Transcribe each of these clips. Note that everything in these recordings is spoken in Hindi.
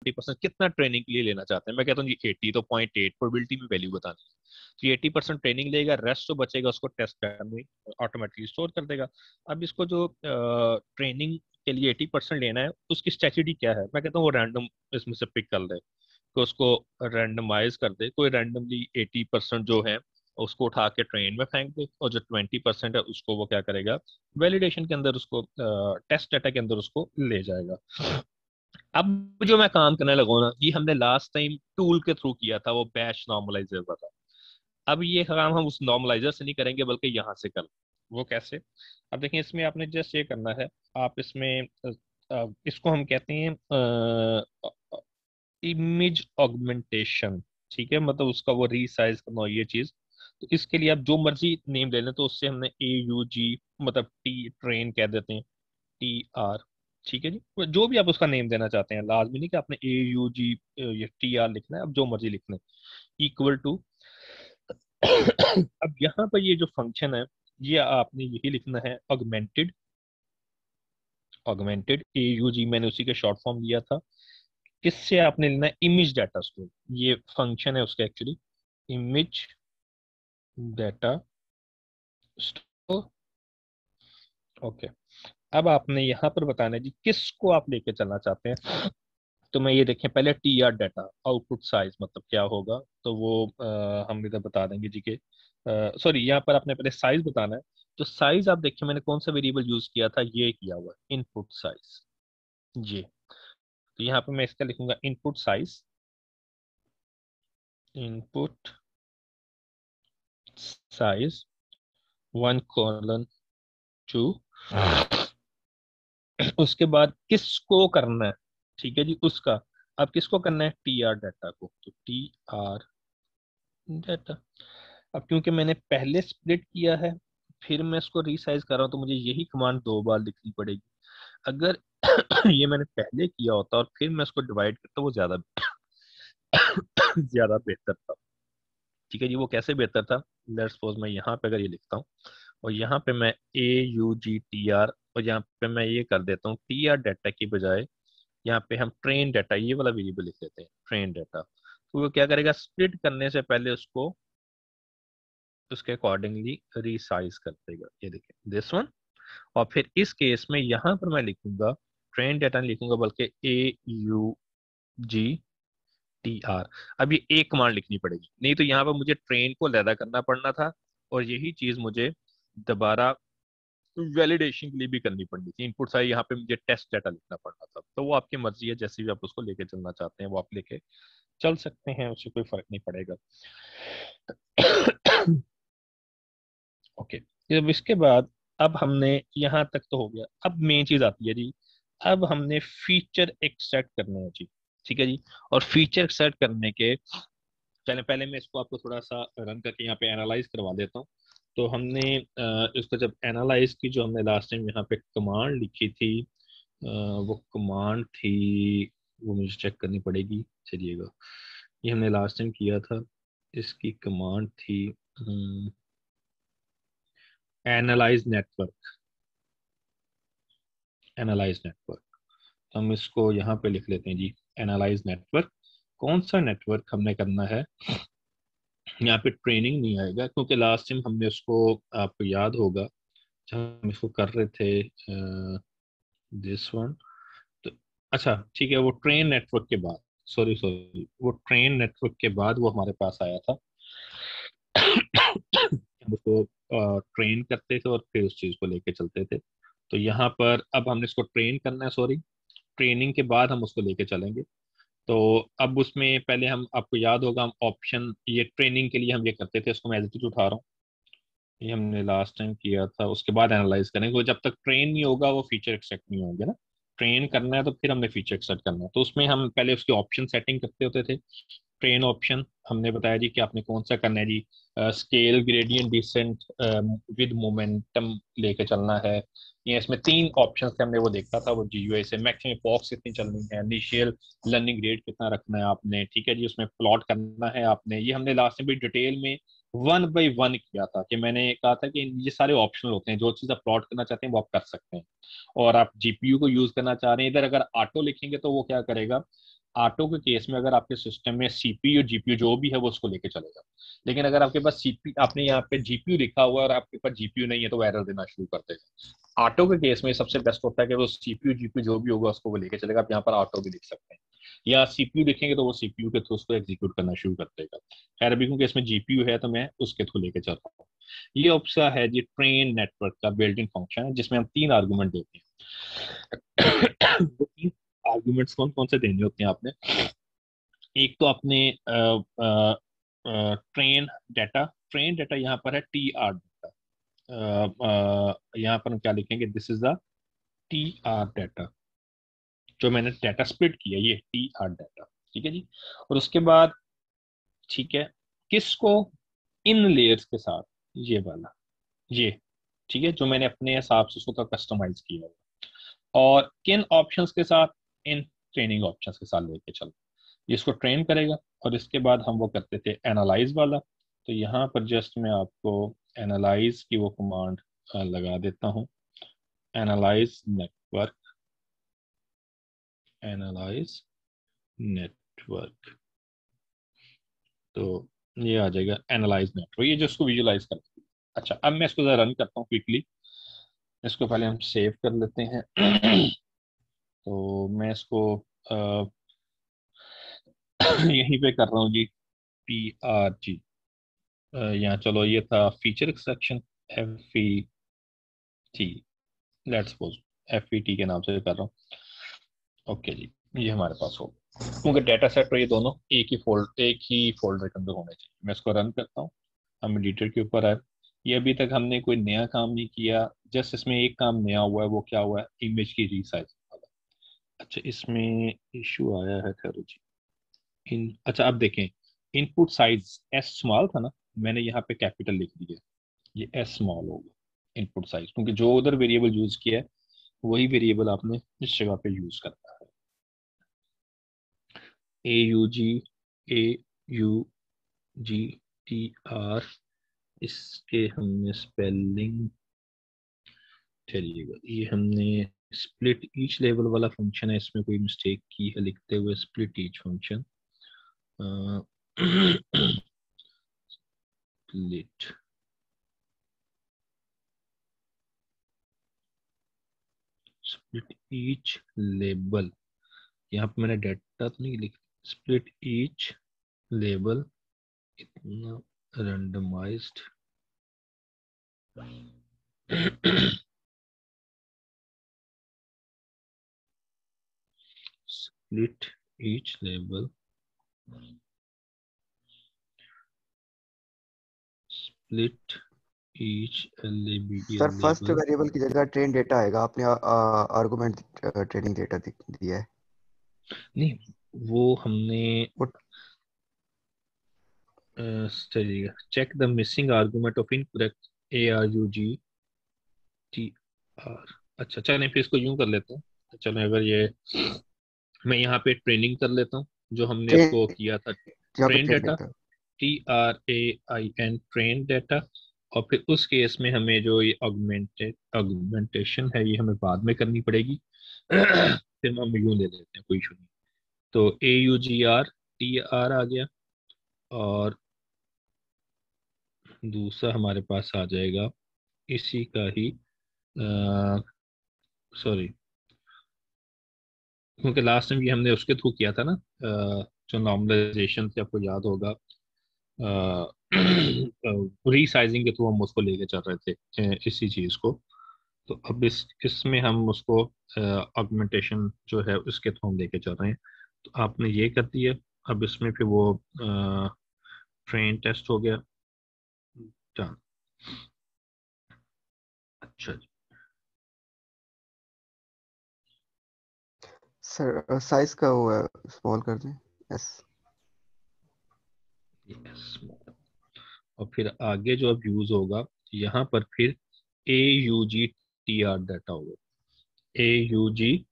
20% कितना ट्रेनिंग के लिए लेना चाहते हैं। मैं कहता हूँ जी 80, तो 0.8 प्रोबेबिलिटी में वैल्यू बतानी है, तो ये 80% ट्रेनिंग लेगा, रेस्ट जो बचेगा उसको टेस्ट में ऑटोमेटिकली स्टोर कर देगा। अब इसको जो ट्रेनिंग के लिए 80% लेना है, उसकी स्ट्रेटेजी क्या है, मैं कहता हूँ वो रैंडम इसमें से पिक कर ले, कि उसको रैंडमाइज कर दे, कोई रैंडमली 80% जो है उसको उठा के ट्रेन में फेंक दे, और जो 20% है उसको वो क्या करेगा, वैलिडेशन के अंदर उसको, टेस्ट डाटा के अंदर उसको ले जाएगा। अब जो मैं काम करने लगा हूं ना, ये हमने लास्ट टाइम टूल के थ्रू किया था, वो बैच नॉर्मलाइजर का था। अब ये काम हम उस नॉर्मलाइजर से नहीं करेंगे, बल्कि यहाँ से कर, वो कैसे। अब देखिए इसमें आपने जस्ट ये करना है, आप इसमें इसको हम कहते हैं इमेज ऑगमेंटेशन, ठीक है, मतलब उसका वो रीसाइज करना, ये चीज। तो इसके लिए आप जो मर्जी नेम ले लें, तो उससे हमने AUG, मतलब टी ट्रेन कह देते हैं, TR, ठीक है जी, जो भी आप उसका नेम देना चाहते हैं, लाजमी नहीं कि आपने AUG ये TR लिखना है, अब जो मर्जी लिखना है, इक्वल टू। अब यहाँ पर ये जो फंक्शन है, ये आपने यही लिखना है, ऑगमेंटेड, ऑगमेंटेड AUG, मैंने उसी का शॉर्ट फॉर्म लिया था। किससे आपने लेना है, इमेज डाटा स्टोर, ये फंक्शन है उसका actually, image data store. Okay, अब आपने यहाँ पर बताना है जी किसको आप लेके चलना चाहते हैं। तो मैं ये देखें पहले, TR डाटा आउटपुट साइज मतलब क्या होगा, तो वो हम इधर बता देंगे जी के, सॉरी यहाँ पर आपने पहले साइज बताना है। तो साइज आप देखिए मैंने कौन सा वेरिएबल यूज किया था, ये किया हुआ है इनपुट साइज, जी। तो यहाँ पे मैं इसका लिखूंगा इनपुट साइज, इनपुट साइज 1:2। उसके बाद किसको करना है, ठीक है जी, उसका, अब किसको करना है, TR डाटा को, तो TR डाटा। अब क्योंकि मैंने पहले स्प्लिट किया है, फिर मैं इसको रीसाइज कर रहा हूँ, तो मुझे यही कमांड 2 बार लिखनी पड़ेगी। अगर ये मैंने पहले किया होता और फिर मैं इसको डिवाइड करता, वो ज्यादा ज्यादा बेहतर था, ठीक है जी। वो कैसे बेहतर था, लेट्स सपोज मैं यहाँ पे अगर ये लिखता हूँ, और यहाँ पे मैं AUGTR, और यहाँ पे मैं ये कर देता हूँ TR डाटा की बजाय यहाँ पे हम ट्रेन डाटा, ये वाला वेरिएबल लिख देते हैं, ट्रेन डाटा। तो वो क्या करेगा, स्प्लिट करने से पहले उसको उसके अकॉर्डिंगली रीसाइज कर देगा, ये देखिए दिस वन। और फिर इस केस में यहाँ पर मैं लिखूंगा, ट्रेन डाटा नहीं लिखूंगा, बल्कि AUGTR। अब ये एक कमांड लिखनी पड़ेगी, नहीं तो यहाँ पर मुझे ट्रेन को लैदा करना पड़ना था, और यही चीज मुझे दोबारा वैलिडेशन के लिए भी करनी पड़नी थी। इनपुट साइड यहाँ पे मुझे टेस्ट डाटा लिखना पड़ना था। तो वो आपकी मर्जी है, जैसे भी आप उसको लेके चलना चाहते हैं वो आप लेके चल सकते हैं, उससे कोई फर्क नहीं पड़ेगा। ओके, जब इसके बाद, अब हमने यहाँ तक तो हो गया, अब मेन चीज आती है जी, अब हमने फीचर एक्सट्रैक्ट करने हैं जी, ठीक है जी। और फीचर एक्सट्रैक्ट करने के, चले पहले मैं इसको आपको थोड़ा सा रन करके यहाँ पे एनालाइज करवा देता हूँ। तो हमने इसको जब एनालाइज की, जो हमने लास्ट टाइम यहाँ पे कमांड लिखी थी, वो कमांड थी, वो मुझे चेक करनी पड़ेगी, चलिएगा। ये हमने लास्ट टाइम किया था, इसकी कमांड थी एनालाइज नेटवर्क, एनालाइज नेटवर्क। तो हम इसको यहाँ पे लिख लेते हैं जी, एनालाइज नेटवर्क। कौन सा नेटवर्क हमने करना है, यहाँ पे ट्रेनिंग नहीं आएगा, क्योंकि लास्ट टाइम हमने उसको, आपको याद होगा जब हम इसको कर रहे थे, दिस वन। तो अच्छा ठीक है, वो ट्रेन नेटवर्क के बाद, सॉरी सॉरी, वो ट्रेन नेटवर्क के बाद वो हमारे पास आया था। हम उसको ट्रेन करते थे और फिर उस चीज को लेके चलते थे। तो यहाँ पर अब हमने इसको ट्रेन करना है, सॉरी, ट्रेनिंग के बाद हम उसको लेके चलेंगे। तो अब उसमें पहले हम, आपको याद होगा, हम ऑप्शन, ये ट्रेनिंग के लिए हम ये करते थे, इसको मैं एज इट इज उठा रहा हूँ, ये हमने लास्ट टाइम किया था। उसके बाद एनालाइज करेंगे, वो जब तक ट्रेन नहीं होगा वो फीचर एक्सट्रैक्ट नहीं होंगे ना। ट्रेन करना है तो फिर हमने फीचर एक्सट्रैक्ट करना है, तो उसमें हम पहले उसकी ऑप्शन सेटिंग करते होते थे। ट्रेन ऑप्शन हमने बताया जी कि आपने कौन सा करना है जी, scale, gradient, descent, with momentum लेके चलना है। ये इसमें 3 ऑप्शन थे, हमने वो देखा था, वो GUI से मैक्सिमम पॉक्स कितनी चलनी है, इनिशियल लर्निंग रेट कितना रखना है आपने, ठीक है जी, उसमें प्लॉट करना है आपने। ये हमने लास्ट में भी डिटेल में 1 बाय 1 किया था, कि मैंने कहा था कि ये सारे ऑप्शनल होते हैं, जो चीज़ आप प्लॉट करना चाहते हैं वो आप कर सकते हैं। और आप GPU को यूज करना चाह रहे हैं, इधर अगर ऑटो लिखेंगे तो वो क्या करेगा, ऑटो के केस में अगर आपके सिस्टम में सीपीयू जीपीयू जो भी है वो उसको लेके चलेगा, लेकिन अगर आपके पास सीपी आपने यहाँ पे जीपीयू लिखा हुआ है और आपके पास जीपीयू नहीं है तो वो एरर देना शुरू कर देगा। ऑटो के केस में सबसे बेस्ट होता है कि वो सीपीयू जीपीयू जो भी होगा उसको वो लेके चलेगा। आप यहाँ पर ऑटो भी लिख सकते हैं, या सीपीयू लिखेंगे तो वो सीपीयू के थ्रू उसको एग्जीक्यूट करना शुरू कर देगा। खैर अभी क्योंकि इसमें जीपीयू है तो मैं उसके थ्रू लेके चल रहा हूँ। ये ऑप्शन है जी ट्रेन नेटवर्क का बिल्ट इन फंक्शन है, जिसमें हम 3 आर्गुमेंट देते हैं। वो 3 आर्गुमेंट्स कौन कौन से देने होते हैं आपने? एक तो आपने ट्रेन डाटा यहाँ पर है टी आर डाटा। यहाँ पर हम क्या लिखेंगे? This is the T R data, जो मैंने डाटा स्प्लिट किया ये टी आर डाटा। ठीक है जी। और उसके बाद ठीक है, किसको? इन लेयर्स के साथ, ये वाला, ये ठीक है, जो मैंने अपने हिसाब से उसको कस्टमाइज किया है। और किन ऑप्शंस के साथ? इन ट्रेनिंग ऑप्शंस के साथ लेके चलो, इसको ट्रेन करेगा। और इसके बाद हम वो करते थे एनालाइज वाला। तो यहाँ पर जस्ट मैं आपको एनालाइज की वो कमांड लगा देता हूँ। एनालाइज नेटवर्क, एनालाइज नेटवर्क, तो ये आ जाएगा एनालाइज नेटवर्क, ये जो इसको विजुलाइज करता है। अच्छा, अब मैं इसको जरा रन करता हूँ क्विकली। इसको पहले हम सेव कर लेते हैं। तो मैं इसको यहीं पे कर रहा हूँ जी, PRG। यहाँ चलो, ये था feature extraction, FET, let's suppose FET के नाम से कर रहा हूँ। ओके जी, ये हमारे पास होगा क्योंकि डाटा सेट और ये दोनों एक ही फोल्डर के अंदर होने चाहिए। मैं इसको रन करता हूँ। हम एडिटर के ऊपर आए। ये अभी तक हमने कोई नया काम नहीं किया, जस्ट इसमें एक काम नया हुआ है। वो क्या हुआ है? इमेज की रीसाइज वाला। अच्छा, इसमें इशू आया है, ठहरो जी। अच्छा, अब देखें, इनपुट साइज एस स्मॉल था ना, मैंने यहाँ पे कैपिटल लिख दिया, ये एस स्मॉल होगा इनपुट साइज, क्योंकि जो उधर वेरिएबल यूज किया है वही वेरिएबल आपने इस जगह पे यूज करना है। AUG, AUGTR, इसके हमने स्पेलिंग, चलिएगा, ये हमने स्प्लिट ईच लेवल वाला फंक्शन है, इसमें कोई मिस्टेक की है लिखते हुए। Split each function, split split each label, यहाँ पे मैंने डेटा तो नहीं लिखा। स्प्लिट ईच लेबल, इतना randomised. Split each label, split each sir first label. Variable की जगह ट्रेन डेटा आएगा, आपने आर्गुमेंट ट्रेनिंग डेटा दिया है। नहीं, वो हमने वो चलिएगा, check the missing argument of incorrect ARUGTR। अच्छा, चलें फिर इसको यूं कर लेते हैं। चलें, अगर ये मैं यहाँ पे ट्रेनिंग कर लेता हूँ, जो हमने ट्रेन, इसको किया था यहाँ पे train train data, data. TRAIN, train data. और फिर उस केस में हमें जो ये ऑगमेंटेशन है ये हमें बाद में करनी पड़ेगी। फिर हम यूं ले लेते हैं, कोई इशू नहीं। तो AUGRTR आ गया, और दूसरा हमारे पास आ जाएगा इसी का ही, सॉरी, क्योंकि लास्ट टाइम ये हमने उसके थ्रू किया था ना, जो नॉर्मलाइजेशन से आपको याद होगा, रीसाइजिंग के थ्रू हम उसको लेके चल रहे थे, इसी चीज को। तो अब इसमें हम उसको ऑगमेंटेशन जो है उसके थ्रू हम लेके चल रहे हैं। तो आपने ये कर दिया। अब इसमें फिर वो ट्रेन टेस्ट हो गया, डन। अच्छा जी। सर साइज का वो है, स्मॉल कर दें, यस। यस, और फिर आगे जो अब यूज होगा, यहाँ पर फिर AUGTR डाटा होगा, AUGTR।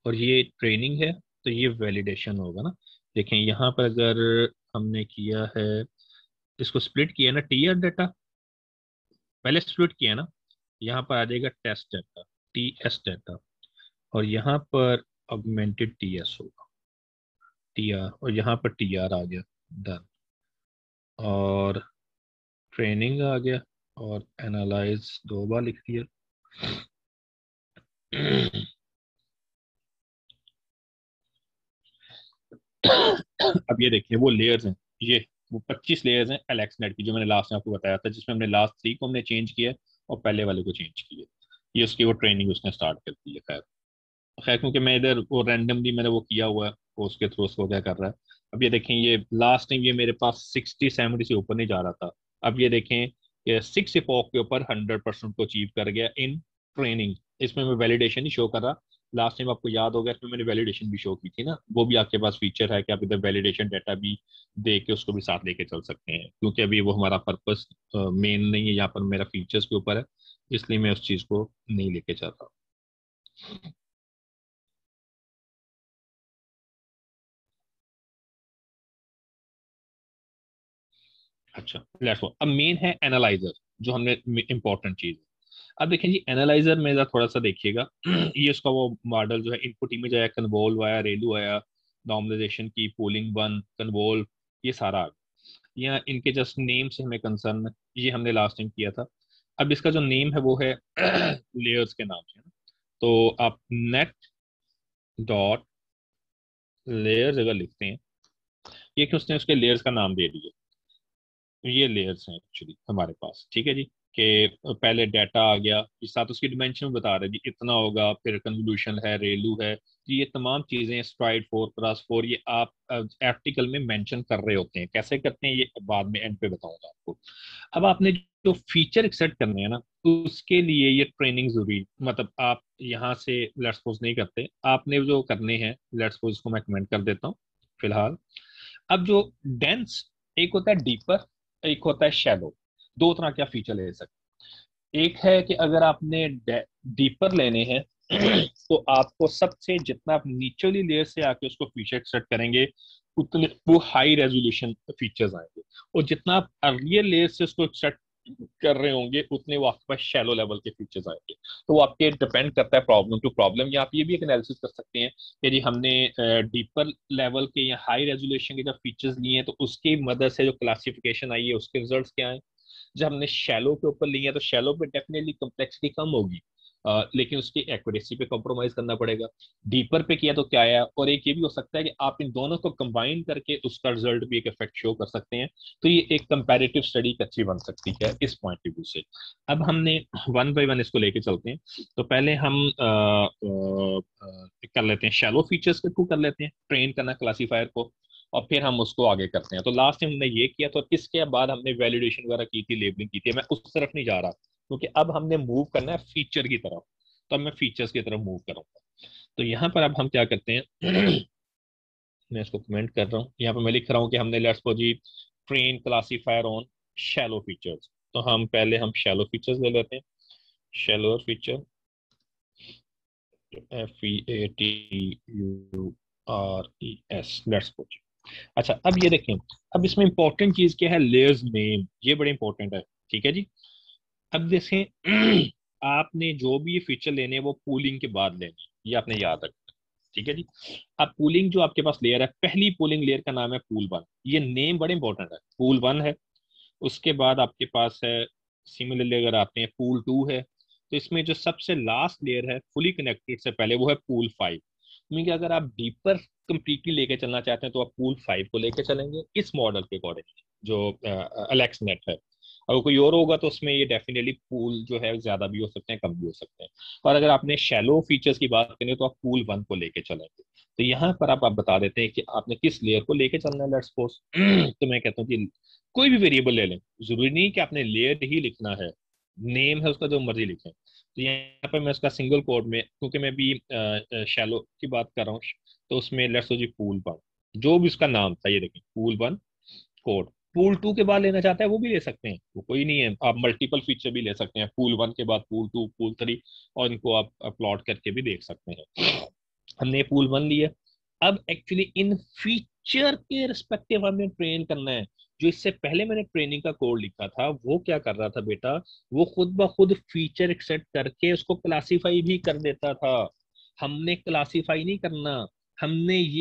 और ये ट्रेनिंग है, तो ये वैलिडेशन होगा ना। देखें यहाँ पर अगर हमने किया है, इसको स्प्लिट किया ना, TR डाटा पहले स्प्लिट किया ना, यहाँ पर आ जाएगा टेस्ट डाटा, TS डाटा। और यहाँ पर ऑगमेंटेड टीएस होगा, टीआर, और यहाँ पर टीआर आ गया, डन। और ट्रेनिंग आ गया, और एनालाइज 2 बार लिख दिया। अब ये देखिए वो लेयर्स हैं, ये वो 25 लेयर्स हैं एलेक्सनेट की, जो मैंने लास्ट में आपको बताया था, जिसमें हमने लास्ट 3 को हमने चेंज किया और पहले वाले को चेंज किया। ये उसकी वो ट्रेनिंग उसने स्टार्ट कर दी है। खैर खैर, क्योंकि मैं इधर वो रैंडमली मैंने वो किया हुआ है, वो उसके थ्रू उसको क्या कर रहा है। अब ये देखें, ये लास्ट टाइम ये मेरे पास 60-70 से ऊपर नहीं जा रहा था। अब ये देखें कि 6 इपॉक के ऊपर 100% को अचीव कर गया इन ट्रेनिंग। इसमें मैं वैलिडेशन ही शो कर रहा। लास्ट टाइम आपको याद होगा, इसमें मैंने वैलिडेशन भी शो की थी ना, वो भी आपके पास फीचर है कि आप इधर वैलिडेशन डाटा भी दे के उसको भी साथ लेके चल सकते हैं, क्योंकि अभी वो हमारा पर्पस मेन नहीं है, यहाँ पर मेरा फीचर्स के ऊपर है, इसलिए मैं उस चीज़ को नहीं लेके चल रहा। अच्छा, लेट्स गो। अब मेन है एनालाइजर, जो हमने इंपॉर्टेंट चीज है। अब देखें जी, एनालाइजर में थोड़ा सा देखिएगा। ये उसका वो मॉडल जो है, इनपुट इमेज आया, कन्वोल्व आया, रेलू आया, नॉर्मलाइजेशन की, पोलिंग वन, कन्वोल्व, ये सारा आ गया। यहाँ इनके जस्ट नेम से हमें कंसर्न है, ये हमने लास्ट टाइम किया था। अब इसका जो नेम है वो है लेयर्स के नाम से है ना। तो आप नेट डॉट लेयर्स अगर लिखते हैं, ये कि उसने उसके लेयर्स का नाम दे दिया। ये लेयर्स हैं एक्चुअली हमारे पास, ठीक है जी। कि पहले डाटा आ गया, इस साथ उसकी डिमेंशन बता रहे जी इतना होगा, फिर कन्वोल्यूशन है, रेलू है जी, ये तमाम चीजें, स्ट्राइड 4 क्रॉस 4, ये आप आर्टिकल में मेंशन कर रहे होते हैं। कैसे करते हैं ये बाद में एंड पे बताऊंगा आपको। अब आपने जो फीचर सेट करने हैं ना, उसके लिए ये ट्रेनिंग जरूरी, मतलब आप यहाँ से लेट्स सपोज नहीं करते, आपने जो करने हैं, लेट्स सपोज इसको मैं कमेंट कर देता हूँ फिलहाल। अब जो डेंस, एक होता है डीपर, एक होता है शैलो। दो तरह के फीचर ले सकते हैं। एक है कि अगर आपने डीपर लेने हैं तो आपको सबसे, जितना आप नीचली लेयर से आके उसको फीचर सेट करेंगे, उतने वो हाई रेजोल्यूशन फीचर्स आएंगे। और जितना आप अर्लियर लेयर से उसको सेट कर रहे होंगे, उतने वो आपके पास शैलो लेवल के फीचर्स आएंगे। तो वो आपके डिपेंड करता है प्रॉब्लम टू प्रॉब्लम, या आप ये भी एक एनालिसिस कर सकते हैं कि जी हमने डीपर लेवल के या हाई रेजोल्यूशन के जब फीचर्स लिए हैं, तो उसकी मदद से जो क्लासिफिकेशन आई है उसके रिजल्ट्स क्या है। जब हमने शैलो के ऊपर लिए हैं, तो शैलो पे डेफिनेटली कम्प्लेक्सिटी कम होगी, लेकिन उसकी एक्यूरेसी पे कॉम्प्रोमाइज करना पड़ेगा। डीपर पे किया तो क्या है, और एक ये भी हो सकता है कि आप इन दोनों को कंबाइन करके उसका रिजल्ट भी एक इफेक्ट शो कर सकते हैं। तो ये एक कंपैरेटिव स्टडी अच्छी बन सकती है इस पॉइंट ऑफ व्यू से। अब हमने वन बाय वन इसको लेके चलते हैं। तो पहले हम कर लेते हैं, शैलो फीचर्स के थ्रू कर लेते हैं ट्रेन करना क्लासीफायर को, और फिर हम उसको आगे करते हैं। तो लास्ट टाइम हमने ये किया, तो इसके बाद हमने वैलिडेशन वगैरह की थी, लेबलिंग की थी। मैं उस तरफ नहीं जा रहा, क्योंकि अब हमने मूव करना है फीचर की तरफ। तो अब मैं फीचर्स की तरफ मूव करूंगा। तो यहाँ पर अब हम क्या करते हैं, मैं इसको कमेंट कर रहा हूँ, यहाँ पर मैं लिख रहा हूँ कि हमने let's suppose G train classifier on shallow features. तो हम पहले हम शैलो फीचर्स ले लेते हैं। Shallow feature, FEATURES, let's suppose. अच्छा, अब ये देखें, अब इसमें इंपॉर्टेंट चीज क्या है, लेयर्स नेम, ये बड़े इंपॉर्टेंट है, ठीक है जी। अब देखें, आपने जो भी ये फीचर लेने हैं वो पूलिंग के बाद लेने हैं, ये आपने याद रखना है, ठीक है जी। अब पूलिंग जो आपके पास लेयर है, पहली पूलिंग लेयर का नाम है पूल वन, ये नेम बड़े इंपॉर्टेंट है, पूल वन है। उसके बाद आपके पास है, सिमिलरली अगर आते हैं, पूल टू है। तो इसमें जो सबसे लास्ट लेयर है फुली कनेक्टेड से पहले, वो है पूल फाइव। मीन कि अगर आप डीपर कंप्लीटली लेके चलना चाहते हैं, तो आप पूल फाइव को लेके चलेंगे इस मॉडल के अकॉर्डिंग, जो अलेक्स नेट है। अगर कोई और होगा तो उसमें ये डेफिनेटली पूल जो है ज्यादा भी हो सकते हैं, कम भी हो सकते हैं। और अगर आपने शैलो फीचर्स की बात करें, तो आप पूल वन को लेके चलेंगे। तो यहाँ पर आप बता देते हैं कि आपने किस लेयर को लेके चलना है, लेट्स सपोज। तो मैं कहता हूँ कि कोई भी वेरिएबल ले लें, जरूरी नहीं कि आपने लेयर ही लिखना है, नेम है उसका जो मर्जी लिखें। तो यहाँ पर मैं उसका सिंगल कोड में, क्योंकि मैं भी शैलो की बात कर रहा हूँ, तो उसमें लेट्स जी पूल वन, जो भी उसका नाम था, ये देखें pool one code. Pool two के बाद लेना चाहता है वो भी ले सकते हैं, वो कोई नहीं है, आप मल्टीपल फीचर भी ले सकते हैं, पूल वन के बाद पूल टू, पूल थ्री, और इनको आप प्लॉट करके भी देख सकते हैं। हमने पूल वन लिया। अब एक्चुअली इन फीचर के रिस्पेक्टिव हमें ट्रेन करना है। जो इससे पहले मैंने ट्रेनिंग का कोड लिखा था, वो क्या कर रहा था बेटा, वो खुद ब खुद फीचर एक्सेप्ट करके उसको क्लासीफाई भी कर देता था। हमने क्लासिफाई नहीं करना, हमने